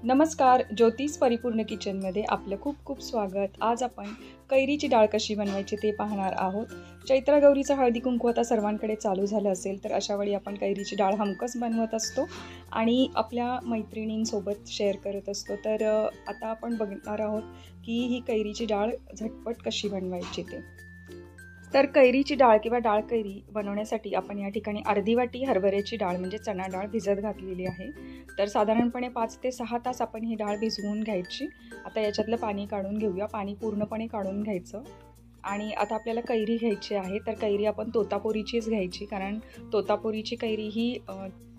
नमस्कार, ज्योतिष परिपूर्ण किचनमध्ये आपलं खूप खूप स्वागत। आज आपण कैरीची डाळ कशी बनवायची ते पाहणार आहोत। चैत्र गौरीचा हळदी कुंकू आता सर्वांकडे चालू झालं असेल तर अशा वेळी आपण कैरीची डाळ हमखास बनवत असतो आणि आपल्या मैत्रिणींसोबत शेअर करत असतो। तर आता आपण बघणार आहोत की ही कैरीची डाळ झटपट कशी बनवायची ते। तर कैरीची डाळ किंवा डाळ कैरी बनवण्यासाठी आपण या ठिकाणी अर्धी वाटी हरभऱ्याची डाळ म्हणजे चणा डाळ भिजत घातलेली आहे। तर साधारणपणे 5 ते 6 तास आपण ही डाळ भिजवून घ्यायची। आता याच्यातलं पाणी काढून घेऊया, पाणी पूर्णपणे काढून घ्यायचं। आणि आता आपल्याला कैरी घ्यायची आहे, तर कैरी आपण तोतापुरीचीच घ्यायची, कारण तोतापुरीची कैरी ही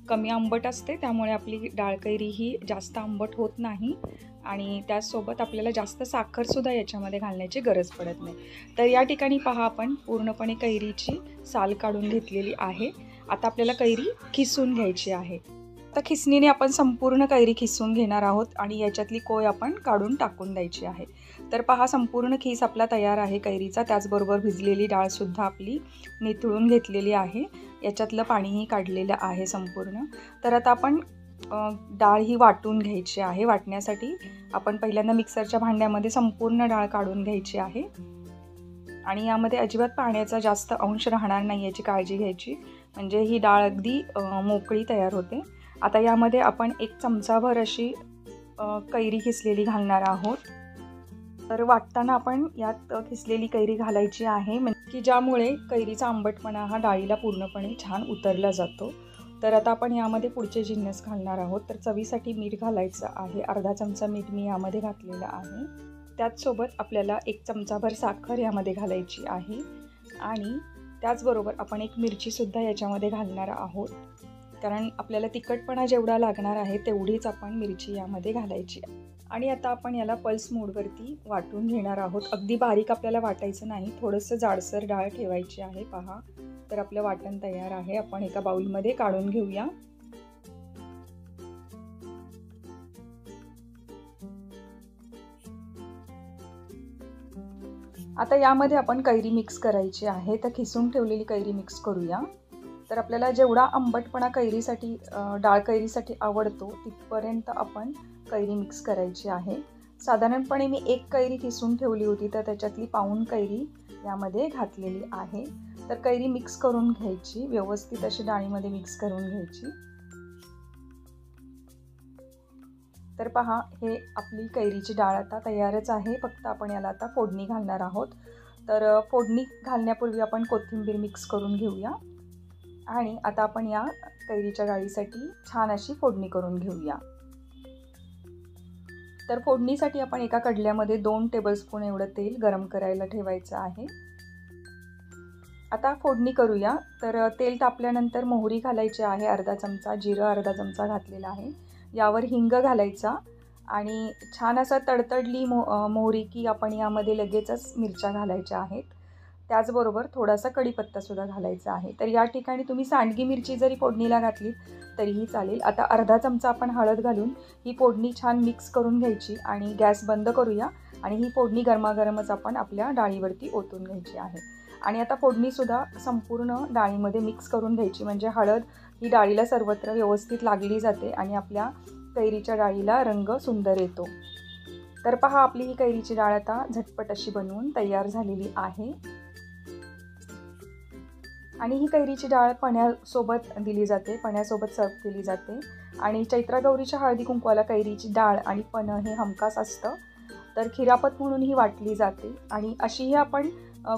कमी आंबट असते, त्यामुळे आपली डाळ कैरी ही जास्त आंबट होत नाही आणि त्याचसोबत आपल्याला जास्त साखरसुद्धा याच्यामध्ये घालण्याची गरज पडत नाही। तर या ठिकाणी पहा, आपण पूर्णपणे कैरीची साल काढून घेतलेली आहे। आता आपल्याला कैरी खिसून घ्यायची आहे। आता खिसणीने आपण संपूर्ण कैरी खिसून घेणार आहोत आणि याच्यातली कोय आपण काढून टाकून द्यायची आहे। तर पहा, संपूर्ण खिस आपला तयार आहे कैरीचा। त्याचबरोबर भिजलेली डाळसुद्धा आपली निथळून घेतलेली आहे, याच्यातलं पाणीही काढलेलं आहे संपूर्ण। तर आता आपण डाळ ही वाटून घ्यायची आहे। वाटण्यासाठी आपण पहिल्यांदा मिक्सरच्या भांड्यामध्ये संपूर्ण डाळ काढून घ्यायची आहे आणि यामध्ये अजिबात पाण्याचा जास्त अंश राहणार नाही याची काळजी घ्यायची, म्हणजे ही डाळ अगदी मोकळी तयार होते। आता यामध्ये आपण 1 चमचाभर अशी कैरी खिसलेली घालणार आहोत। तर वाटताना आपण यात खिसलेली कैरी घालायची आहे, म्हणजे की ज्यामुळे कैरीचा आंबटपणा हा डाळीला पूर्णपणे छान उतरला जातो। तर आता आपण यामध्ये पुढचे जिन्नस घालणार आहोत। तर चवीसाठी मीठ घालायचं आहे, अर्धा चमचा मीठ मी यामध्ये घातलेलं आहे। त्याचसोबत आपल्याला 1 चमचाभर साखर यामध्ये घालायची आहे आणि त्याचबरोबर आपण 1 मिरचीसुद्धा याच्यामध्ये घालणार आहोत, कारण आपल्याला तिखटपणा जेवढा लागणार आहे तेवढीच आपण मिरची यामध्ये घालायची। आणि आता आपण याला पल्स मोडवरती वाटून घेणार आहोत। अगदी बारीक आपल्याला वाटायचं नाही, थोडंसं जाडसर डाळ ठेवायची आहे। पहा, तर आपलं वाटण तयार आहे। आपण एका बाउलमध्ये काढून घेऊया। आता यामध्ये आपण कैरी मिक्स करायची आहे, तर खिसून ठेवलेली कैरी मिक्स करूया। तर आपल्याला जेवढा आंबटपणा कैरीसाठी डाळ कैरीसाठी आवडतो तिथपर्यंत आपण कैरी मिक्स करायची आहे। साधारणपणे मी 1 कैरी खिसून ठेवली होती, तर त्याच्यातली पाऊण कैरी यामध्ये घातलेली आहे। तर कैरी मिक्स करून घ्यायची, व्यवस्थित अशी डाळीमध्ये मिक्स करून घ्यायची। तर पहा, हे आपली कैरीची डाळ आता तयारच आहे, फक्त आपण याला आता फोडणी घालणार आहोत। तर फोडणी घालण्यापूर्वी आपण कोथिंबीर मिक्स करून घेऊया आणि आता आपण या कैरीच्या डाळीसाठी छान अशी फोडणी करून घेऊया। तर फोडणीसाठी आपण एका कढल्यामध्ये 2 टेबलस्पून एवढं तेल गरम करायला ठेवायचं आहे। आता फोडणी करूया। तर तेल तापल्यानंतर मोहरी घालायची आहे, अर्धा चमचा, जिरं अर्धा चमचा घातलेला आहे। यावर हिंग घालायचा आणि छान असा तडतडली मोहरी की आपण यामध्ये लगेचच मिरच्या घालायच्या आहेत। त्याचबरोबर थोडासा कढीपत्तासुद्धा घालायचा आहे। तर या ठिकाणी तुम्ही सांडगी मिरची जरी फोडणीला घातली तरीही चालेल। आता अर्धा चमचा आपण हळद घालून ही फोडणी छान मिक्स करून घ्यायची आणि गॅस बंद करूया आणि ही फोडणी गरमागरमच आपण आपल्या डाळीवरती ओतून घ्यायची आहे। आणि आता फोडणीसुद्धा संपूर्ण डाळीमध्ये मिक्स करून घ्यायची, म्हणजे हळद ही डाळीला सर्वत्र व्यवस्थित लागली जाते आणि आपल्या कैरीच्या डाळीला रंग सुंदर येतो। तर पहा, आपली ही कैरीची डाळ आता झटपट अशी बनवून तयार झालेली आहे आणि ही कैरीची डाळ पण्यासोबत दिली जाते, पण्यासोबत सर्व केली जाते। आणि चैत्रगौरीच्या हळदी कुंकवाला कैरीची डाळ आणि पन्ह हे हमखास असतं। तर खिरापत म्हणून ही वाटली जाते आणि अशीही आपण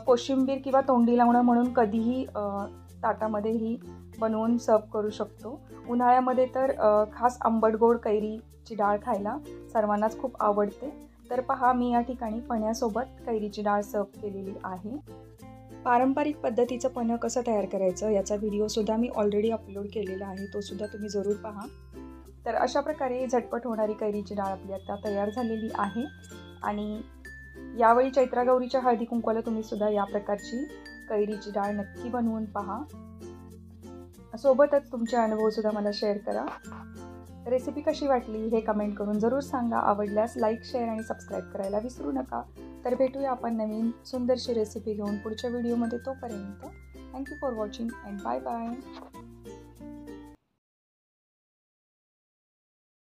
कोशिंबीर किंवा तोंडी लावणं म्हणून कधीही ताटामध्ये ही बनवून सर्व करू शकतो। उन्हाळ्यामध्ये तर खास आंबट गोड कैरीची डाळ खायला सर्वांनाच खूप आवडते। तर पहा, मी या ठिकाणी पण्यासोबत कैरीची डाळ सर्व केलेली आहे। पारंपरिक पद्धतीचं पन्ह कसं तयार करायचं याचा व्हिडिओसुद्धा मी ऑलरेडी अपलोड केलेला आहे, तो सुद्धा तुम्ही जरूर पहा। तर अशा प्रकारे झटपट होणारी कैरीची डाळ आपली आता तयार झालेली आहे आणि यावेळी चैत्रगौरीच्या हळदी कुंकवाला तुम्ही सुद्धा या प्रकारची कैरीची डाळ नक्की बनवून पहा। सोबतच तुमचे अनुभवसुद्धा मला शेअर करा। रेसिपी कशी वाटली हे कमेंट करून जरूर सांगा। आवडल्यास लाईक, शेअर आणि सबस्क्राईब करायला विसरू नका। तर भेटूया आपण नवीन सुंदरशी रेसिपी घेऊन पुढच्या व्हिडिओमध्ये। तोपर्यंत thank you for watching and bye bye.